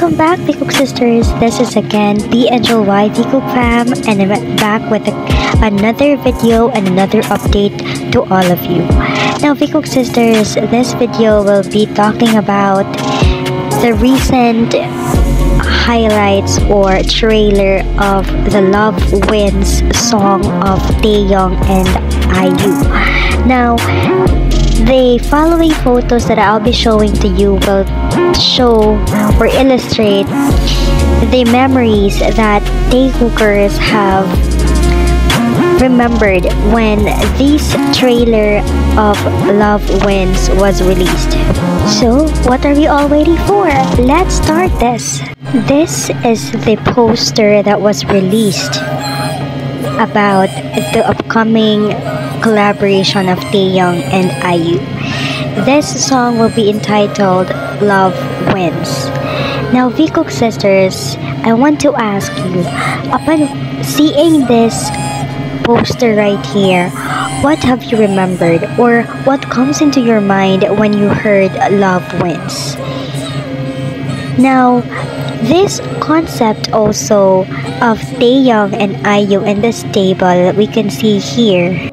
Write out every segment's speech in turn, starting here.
Welcome back, Taekook sisters. This is again the NJY Taekook fam, and I'm back with another video and another update to all of you. Now, Taekook sisters, this video will be talking about the recent highlights or trailer of the Love Wins song of Taehyung and IU. Now, the following photos that I'll be showing to you will show or illustrate the memories that Taekookers have remembered when this trailer of Love Wins was released. So, what are we all waiting for? Let's start this. This is the poster that was released about the upcoming collaboration of Taehyung and IU. This song will be entitled Love Wins. Now, Taekook sisters, I want to ask you, upon seeing this poster right here, what have you remembered or what comes into your mind when you heard Love Wins? Now, this concept also of Taehyung and IU in this table we can see here.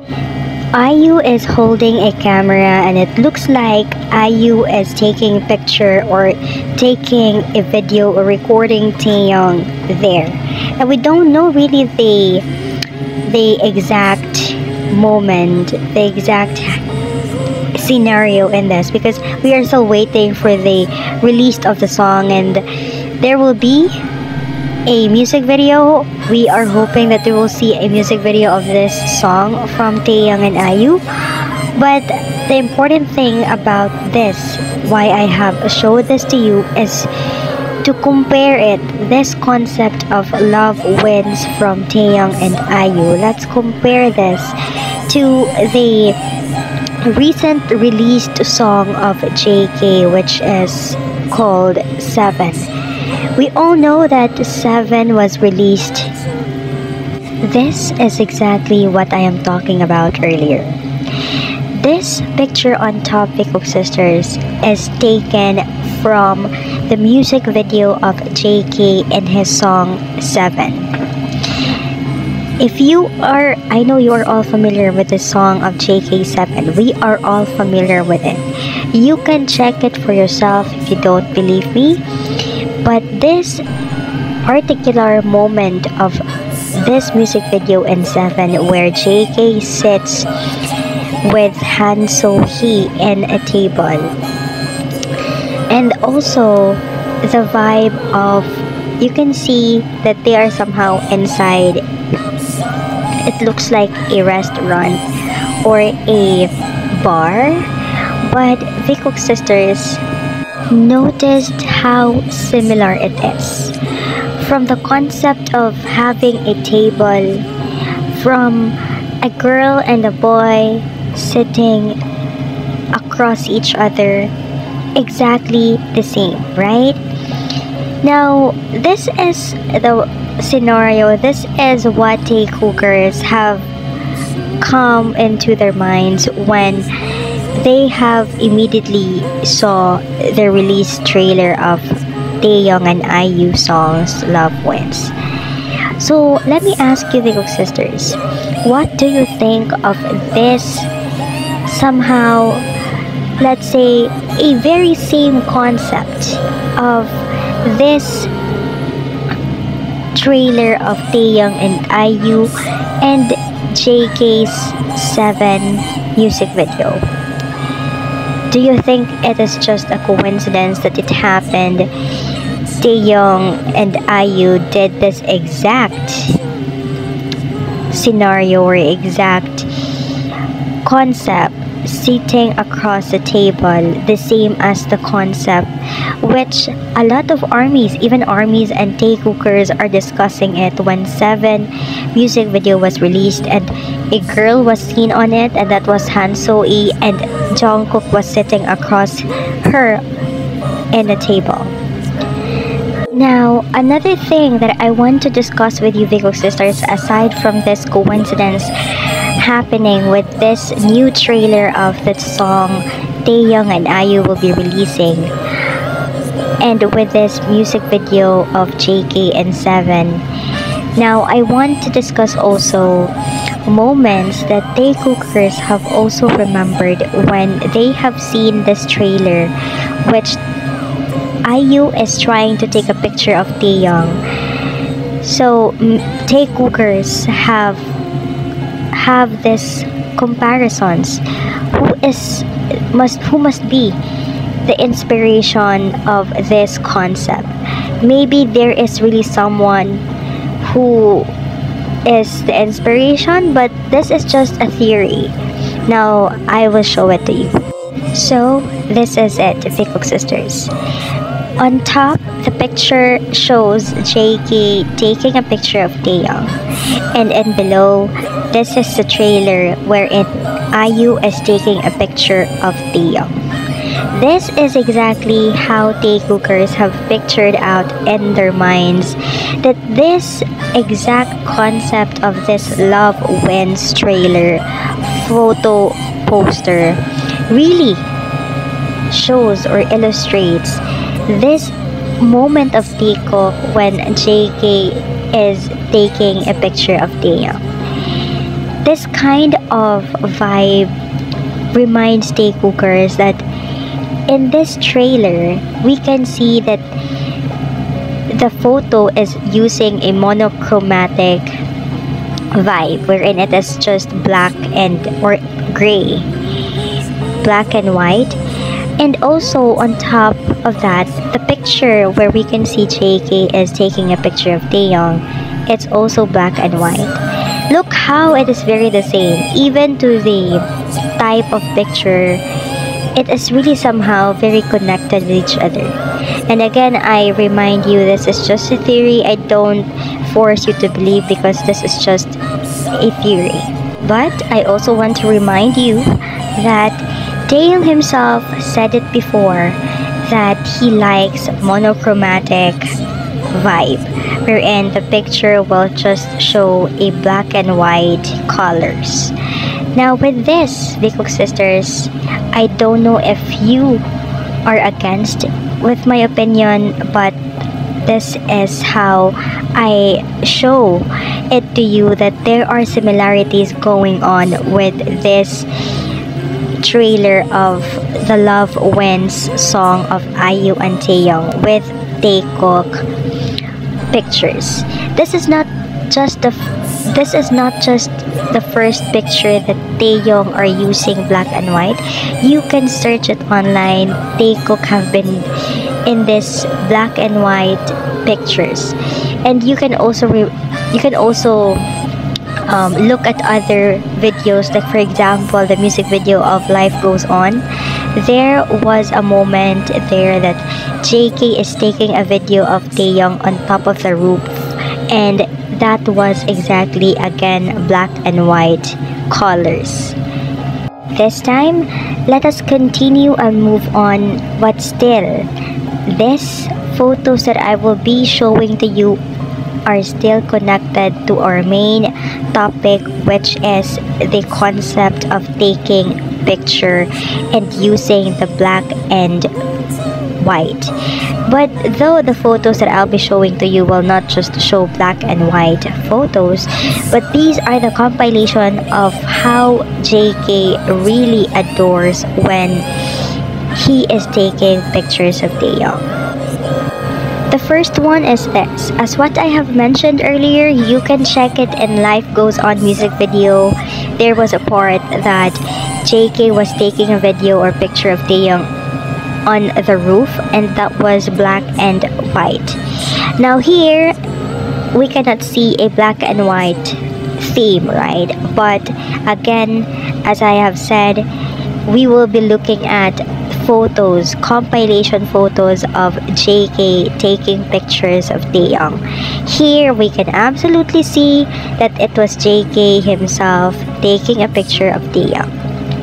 IU is holding a camera and it looks like IU is taking a picture or taking a video or recording Taehyung there. And we don't know really the exact moment, the exact scenario in this because we are still waiting for the release of the song, and there will be a music video. We are hoping that we will see a music video of this song from Taehyung and IU. But the important thing about this, why I have showed this to you, is to compare it, this concept of Love Wins from Taehyung and IU. Let's compare this to the recent released song of JK, which is called 7. We all know that 7 was released. This is exactly what I am talking about earlier. This picture on top, Taekook sisters, is taken from the music video of JK and his song 7. If you are, I know you are all familiar with the song of JK7. We are all familiar with it. You can check it for yourself if you don't believe me. But this particular moment of this music video in 7 where JK sits with Han So-hee in a table, and also the vibe of, you can see that they are somehow inside, it looks like a restaurant or a bar, but Taekook sisters, noticed how similar it is. From the concept of having a table, from a girl and a boy sitting across each other, exactly the same, right? Now, this is the scenario, this is what Taekookers have come into their minds when they have immediately saw the release trailer of Taehyung and IU songs Love Wins. So let me ask you, Taekook sisters, what do you think of this somehow, let's say, a very same concept of this trailer of Taehyung and IU and JK's 7 music video? Do you think it is just a coincidence that it happened? Taehyung and IU did this exact scenario or exact concept sitting across the table, the same as the concept which a lot of armies, even armies and Taekookers, are discussing it when 7 music video was released and a girl was seen on it, and that was Han So-hee, and Jungkook was sitting across her in a table. Now, another thing that I want to discuss with you, Taekook sisters, aside from this coincidence happening with this new trailer of the song Taehyung and IU will be releasing, and with this music video of JK and 7. Now, I want to discuss also moments that Taekookers have also remembered when they have seen this trailer, which IU is trying to take a picture of Taehyung. So Taekookers have this comparisons. Who must be the inspiration of this concept? Maybe there is really someone who is the inspiration, but this is just a theory. Now I will show it to you. So this is it, Taekook sisters. On top, the picture shows JK taking a picture of Taehyung, and below, this is the trailer wherein IU is taking a picture of Taehyung. This is exactly how Taekookers have pictured out in their minds that this exact concept of this Love Wins trailer photo poster really shows or illustrates this moment of Taekook when JK is taking a picture of Taehyung. This kind of vibe reminds Taekookers that in this trailer, we can see that the photo is using a monochromatic vibe wherein it is just black and or gray, black and white. And also on top of that, the picture where we can see JK is taking a picture of Taehyung, it's also black and white. Look how it is very the same. Even to the type of picture, it is really somehow very connected with each other. And again, I remind you, this is just a theory. I don't force you to believe because this is just a theory. But I also want to remind you that Taehyung himself said it before that he likes monochromatic vibe, wherein the picture will just show a black and white colors. Now with this, Taekook sisters, I don't know if you are against with my opinion, but this is how I show it to you that there are similarities going on with this trailer of the Love Wins song of IU and Taehyung with Taekook pictures. This is not just the first picture that Taehyung are using black and white. You can search it online. Taekook have been in this black and white pictures, and you can also look at other videos, like for example the music video of Life Goes On. There was a moment there that JK is taking a video of Taehyung on top of the roof, and that was exactly again black and white colors. This time, let us continue and move on, but still, these photos that I will be showing to you are still connected to our main topic, which is the concept of taking picture and using the black and white. But though the photos that I'll be showing to you will not just show black and white photos, but these are the compilation of how JK really adores when he is taking pictures of Taehyung. The first one is this. As what I have mentioned earlier, you can check it in Life Goes On music video. There was a part that JK was taking a video or picture of Taehyung on the roof, and that was black and white. Now here, we cannot see a black and white theme, right? But again, as I have said, we will be looking at photos, compilation photos of JK taking pictures of Taehyung. Here we can absolutely see that it was JK himself taking a picture of Taehyung.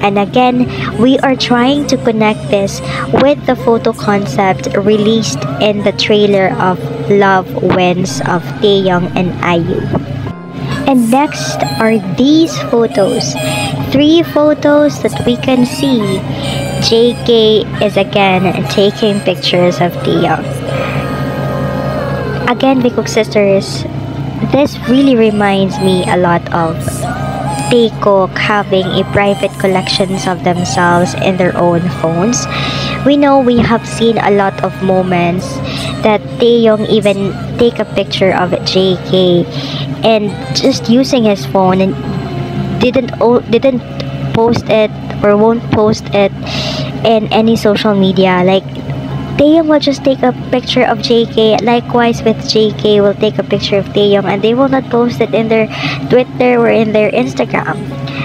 And again, we are trying to connect this with the photo concept released in the trailer of Love Wins of Taehyung and IU. And next are these photos. 3 photos that we can see JK is again taking pictures of Taehyung. Again, Taekook sisters, this really reminds me a lot of Taekook having a private collections of themselves in their own phones. We know we have seen a lot of moments that Taehyung even take a picture of JK and just using his phone and didn't post it or won't post it in any social media. Like Taehyung will just take a picture of JK. Likewise with JK will take a picture of Taehyung and they will not post it in their Twitter or in their Instagram.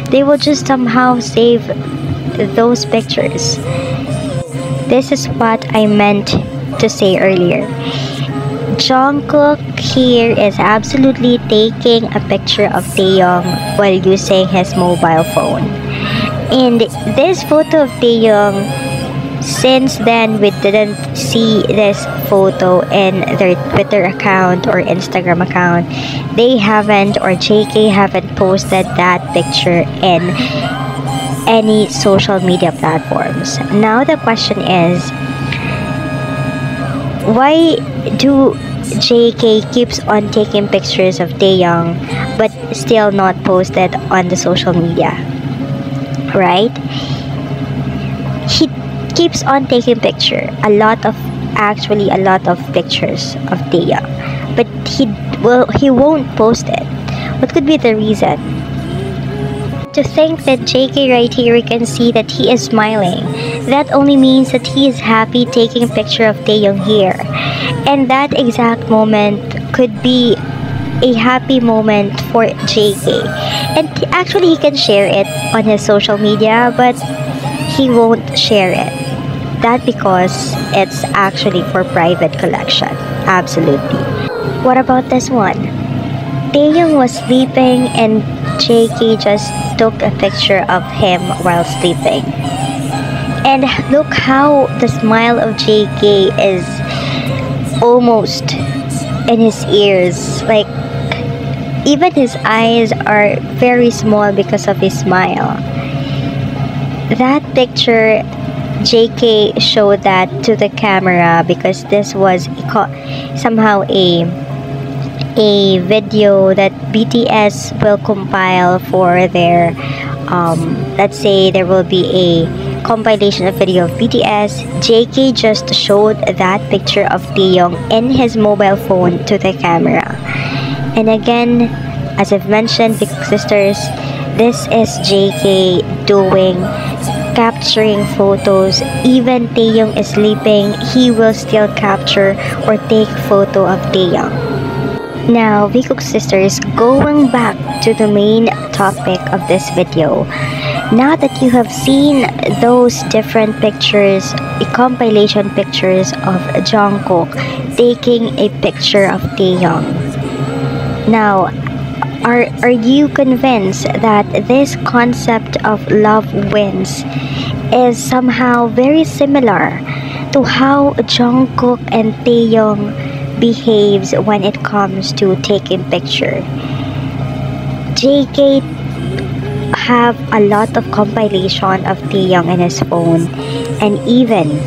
They will just somehow save those pictures. This is what I meant to say earlier. Jungkook here is absolutely taking a picture of Taehyung while using his mobile phone. And this photo of Taehyung, since then we didn't see this photo in their Twitter account or Instagram account. They haven't, or JK haven't posted that picture in any social media platforms. Now the question is, why do JK keeps on taking pictures of Taehyung but still not posted on the social media? Right? He keeps on taking picture, a lot of pictures of Taehyung, but he won't post it. What could be the reason? To think that JK right here, we can see that he is smiling. That only means that he is happy taking a picture of Taehyung here. And that exact moment could be a happy moment for JK. And actually he can share it on his social media, but he won't share it. That because it's actually for private collection. Absolutely. What about this one? Taehyung was sleeping and JK just took a picture of him while sleeping. And look how the smile of JK is almost in his ears. Like, even his eyes are very small because of his smile. That picture, JK showed that to the camera because this was somehow a video that BTS will compile for their let's say there will be a compilation of video of BTS. JK just showed that picture of Taehyung in his mobile phone to the camera. And again, as I've mentioned, Big Sisters, this is JK capturing photos. Even Taehyung is sleeping, he will still capture or take photo of Taehyung. Now, Taekook sisters, going back to the main topic of this video. Now that you have seen those different pictures, compilation pictures of Jungkook taking a picture of Taehyung. Now, are you convinced that this concept of love wins is somehow very similar to how Jungkook and Taehyung behaves when it comes to taking picture? JK have a lot of compilation of Taehyung in his phone and even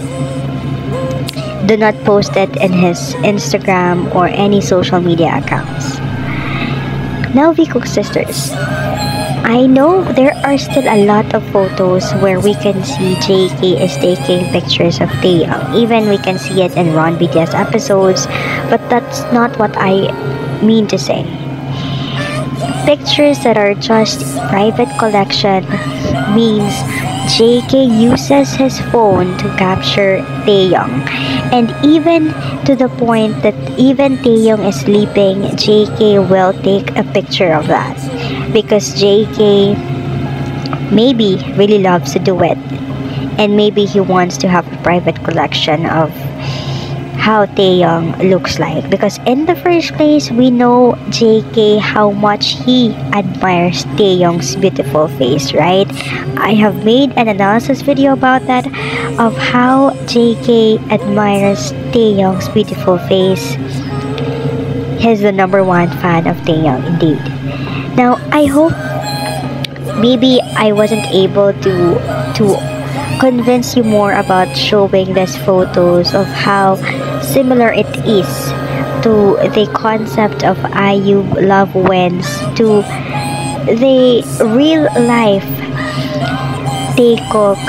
do not post it in his Instagram or any social media accounts. Now, Taekook sisters, I know there are still a lot of photos where we can see JK is taking pictures of Taehyung. Even we can see it in Ron BTS episodes, but that's not what I mean to say. Pictures that are just private collection means JK uses his phone to capture Taehyung. And even to the point that even Taehyung is sleeping, JK will take a picture of that. Because JK maybe really loves to do it. And maybe he wants to have a private collection of how Taehyung looks like. Because in the first place, we know JK how much he admires Taehyung's beautiful face, right? I have made an analysis video about that, of how JK admires Taehyung's beautiful face. He's the #1 fan of Taehyung, indeed. Now, I hope maybe I wasn't able to convince you more about showing these photos of how similar it is to the concept of IU love wins to the real life Taekook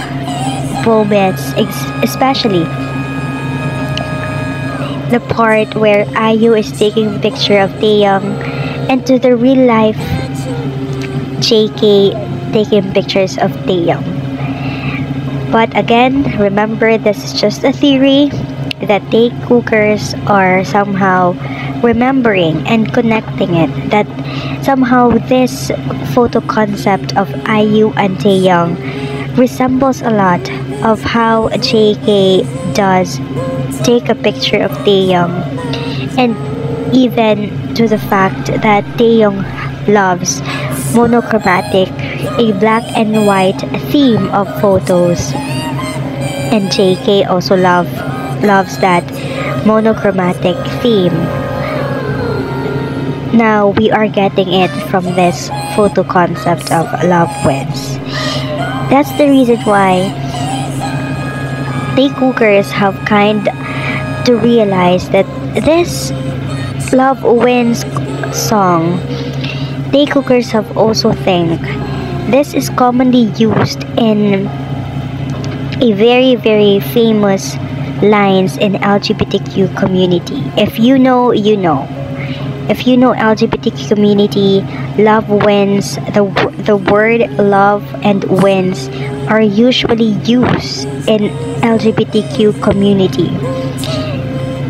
moments, especially the part where IU is taking a picture of Taehyung and to the real life JK taking pictures of Taehyung. But again, remember this is just a theory that Taekookers are somehow remembering and connecting it, that somehow this photo concept of IU and Taehyung resembles a lot of how JK does take a picture of Taehyung, and even to the fact that Taehyung loves monochromatic, a black and white theme of photos, and JK also loves that monochromatic theme. Now we are getting it from this photo concept of love wins. That's the reason why Taekookers have kind to realize that this love wins song, Taekookers have also think this is commonly used in a very famous lines in LGBTQ community. If you know, you know. If you know LGBTQ community, love wins, the word love and wins are usually used in LGBTQ community.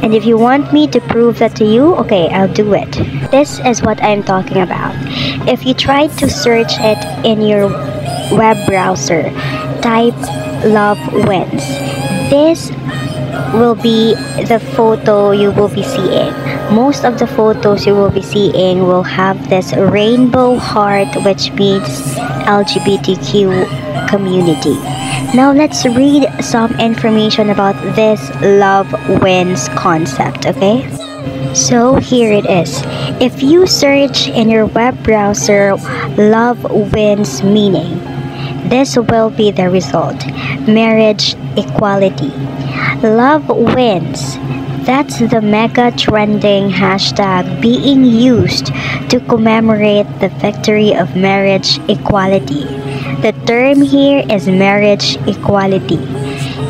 And if you want me to prove that to you, okay, I'll do it. This is what I'm talking about. If you try to search it in your web browser, type love wins. This will be the photo you will be seeing. Most of the photos you will be seeing will have this rainbow heart, which means LGBTQ community. Now let's read some information about this love wins concept, okay? So here it is. If you search in your web browser love wins meaning, this will be the result. Marriage equality. Love wins. That's the mega trending hashtag being used to commemorate the victory of marriage equality. The term here is marriage equality.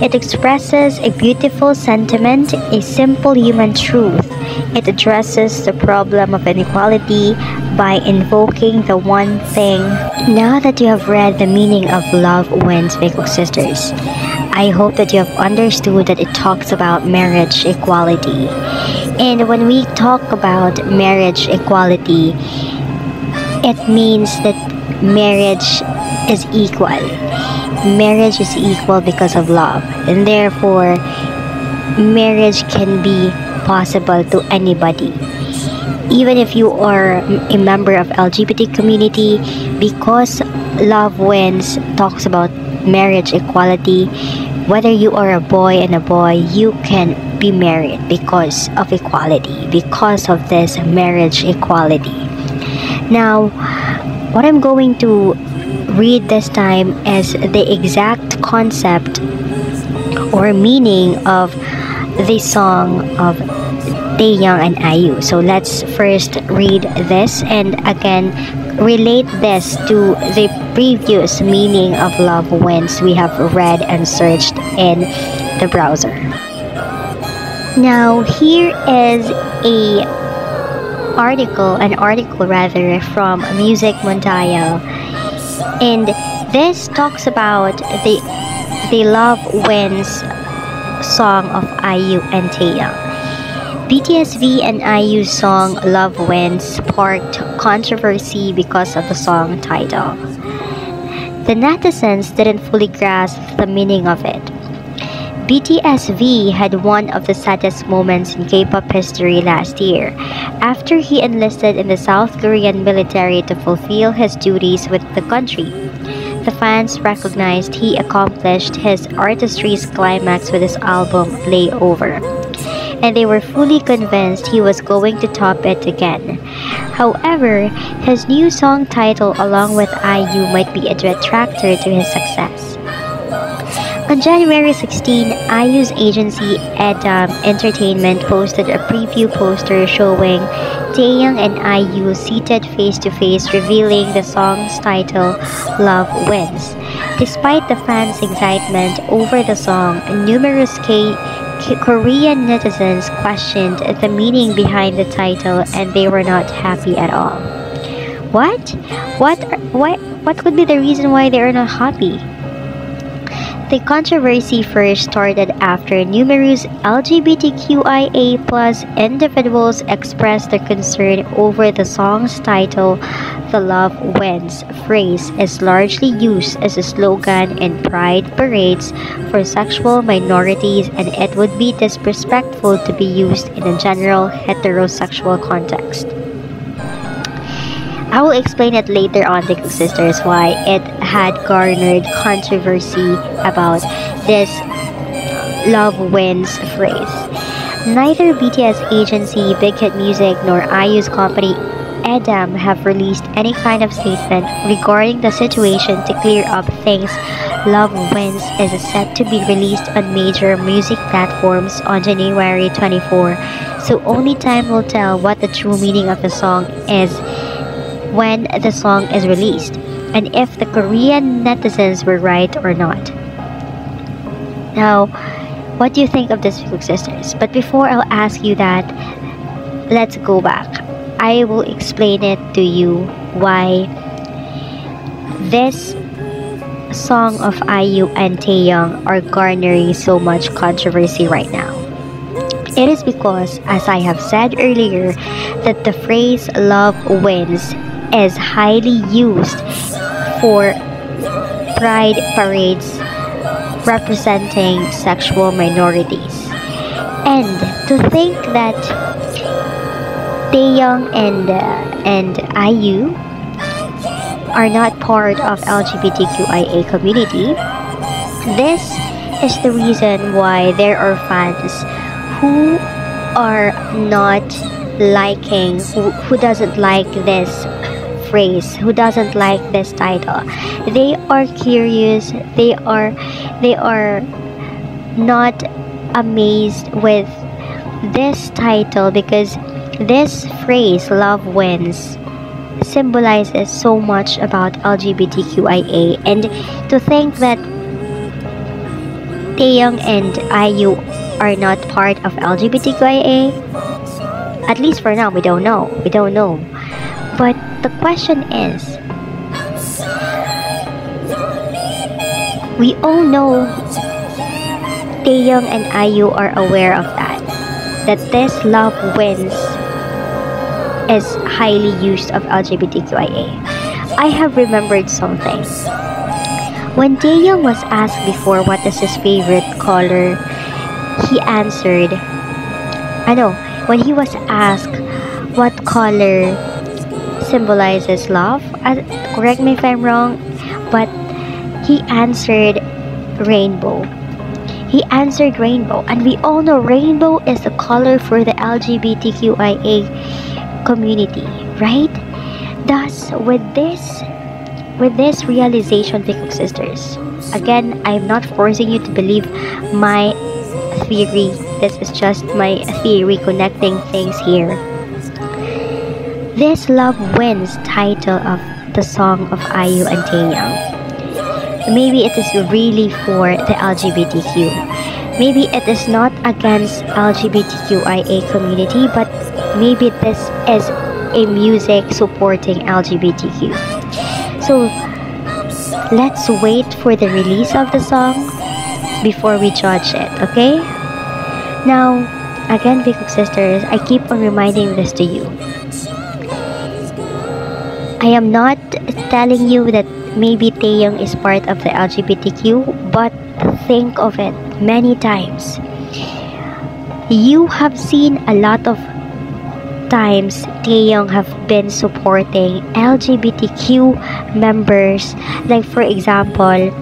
It expresses a beautiful sentiment, a simple human truth. It addresses the problem of inequality by invoking the one thing. Now that you have read the meaning of love wins, Taekook sisters, I hope that you have understood that it talks about marriage equality. And when we talk about marriage equality, it means that marriage is equal. Marriage is equal because of love, and therefore marriage can be possible to anybody. Even if you are a member of LGBT community, because love wins talks about marriage equality, whether you are a boy and a boy, you can be married because of equality, because of this marriage equality. Now, what I'm going to read this time is the exact concept or meaning of the song of Taehyung and IU. So let's first read this and again relate this to the previous meaning of love wins we have read and searched in the browser. Now here is an article from Music Mondial, and this talks about the love wins song of IU and Taehyung. BTS and IU's song Love Wins sparked controversy because of the song title. The netizens didn't fully grasp the meaning of it. BTS had one of the saddest moments in K-pop history last year, after he enlisted in the South Korean military to fulfill his duties with the country. The fans recognized he accomplished his artistry's climax with his album Layover, and they were fully convinced he was going to top it again. However, his new song title along with IU might be a detractor to his success. On January 16, IU's agency Edam Entertainment posted a preview poster showing Taehyung and IU seated face to face, revealing the song's title, Love Wins. Despite the fans' excitement over the song, numerous Korean netizens questioned the meaning behind the title and they were not happy at all. What? What could be the reason why they are not happy? The controversy first started after numerous LGBTQIA plus individuals expressed their concern over the song's title. The Love Wins phrase is largely used as a slogan in pride parades for sexual minorities, and it would be disrespectful to be used in a general heterosexual context. I will explain it later on, Taekook sisters, why it had garnered controversy about this Love Wins phrase. Neither BTS agency Big Hit Music nor IU's company Edam have released any kind of statement regarding the situation to clear up things. Love Wins is set to be released on major music platforms on January 24, so only time will tell what the true meaning of the song is when the song is released, and if the Korean netizens were right or not. Now, what do you think of this, Taekook sisters? But before I'll ask you that, let's go back. I will explain it to you why this song of IU and Taehyung are garnering so much controversy right now. It is because, as I have said earlier, that the phrase love wins is highly used for pride parades representing sexual minorities. And to think that Taehyung and IU are not part of LGBTQIA community, this is the reason why there are fans who are not liking, who doesn't like this phrase, who doesn't like this title. They are curious, they are not amazed with this title because this phrase love wins symbolizes so much about LGBTQIA, and to think that Taehyung and IU are not part of LGBTQIA, at least for now, we don't know. But the question is, we all know Taehyung and IU are aware of that this love wins is highly used of LGBTQIA. I have remembered something. When Taehyung was asked before what is his favorite color, he answered, when he was asked what color symbolizes love, correct me if I'm wrong, but he answered rainbow. He answered rainbow, and we all know rainbow is the color for the LGBTQIA community, right? Thus, with this realization, Taekook sisters, again, I'm not forcing you to believe my theory. This is just my theory connecting things here. This Love Wins title of the song of IU and Taehyung, maybe it is really for the LGBTQ. Maybe it is not against LGBTQIA community, but maybe this is a music supporting LGBTQ. So let's wait for the release of the song before we judge it, okay? Now, again, Taekook sisters, I keep on reminding this to you. I am not telling you that maybe Taehyung is part of the LGBTQ, but think of it many times. You have seen a lot of times Taehyung have been supporting LGBTQ members. Like for example,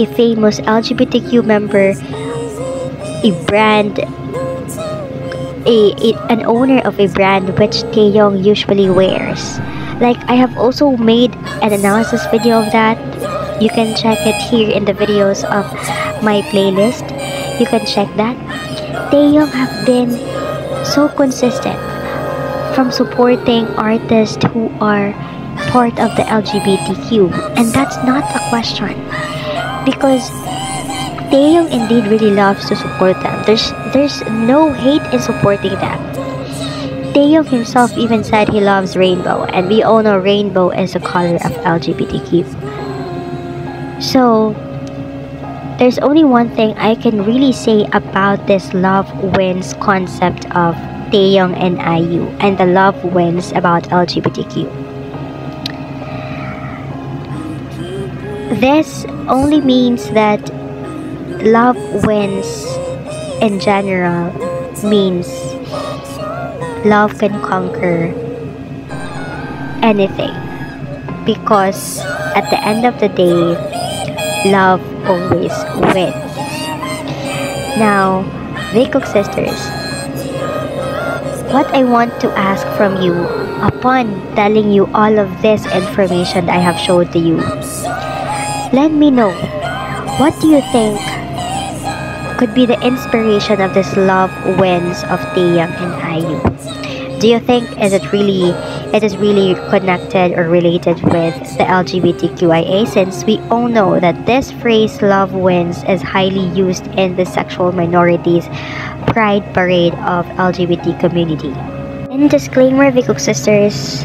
a famous LGBTQ member, an owner of a brand which Taehyung usually wears. Like I have also made an analysis video of that. You can check it here in the videos of my playlist. You can check that. Taehyung have been so consistent from supporting artists who are part of the LGBTQ, and that's not a question because Taehyung indeed really loves to support them. There's no hate in supporting them. Taehyung himself even said he loves rainbow, and we all know rainbow is a color of LGBTQ. So there's only one thing I can really say about this love wins concept of Taehyung and IU and the love wins about LGBTQ. This only means that love wins in general means love can conquer anything, because at the end of the day, love always wins. Now, Taekook sisters, what I want to ask from you upon telling you all of this information I have showed to you, let me know, what do you think could be the inspiration of this love wins of Taehyung and IU? Do you think it is really connected or related with the LGBTQIA, since we all know that this phrase love wins is highly used in the sexual minorities pride parade of LGBT community? And disclaimer, Taekook sisters,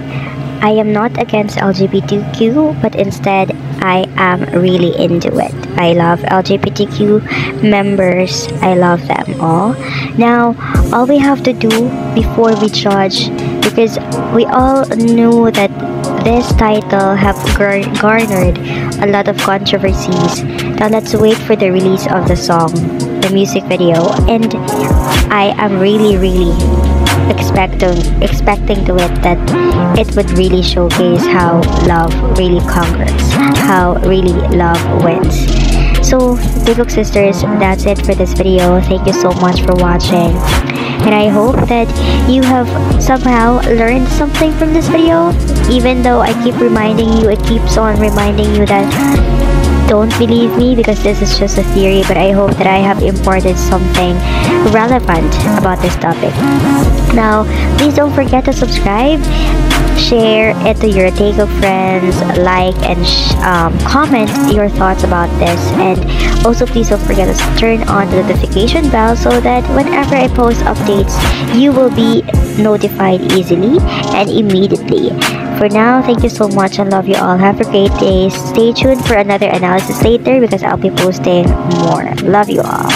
I am not against LGBTQ, but instead I am really into it. I love LGBTQ members. I love them all. Now, all we have to do before we judge, because we all knew that this title have garnered a lot of controversies. Now let's wait for the release of the song, the music video, and I am really expecting to it that it would really showcase how love really conquers, how really love wins. So, Taekook sisters, that's it for this video. Thank you so much for watching, and I hope that you have somehow learned something from this video, even though I keep reminding you, it keeps on reminding you that don't believe me because this is just a theory, but I hope that I have imparted something relevant about this topic. Now, please don't forget to subscribe, share it to your Taekook friends, like and comment your thoughts about this, and also please don't forget to turn on the notification bell so that whenever I post updates, you will be notified easily and immediately. For now, thank you so much. I love you all. Have a great day. Stay tuned for another analysis later because I'll be posting more. Love you all.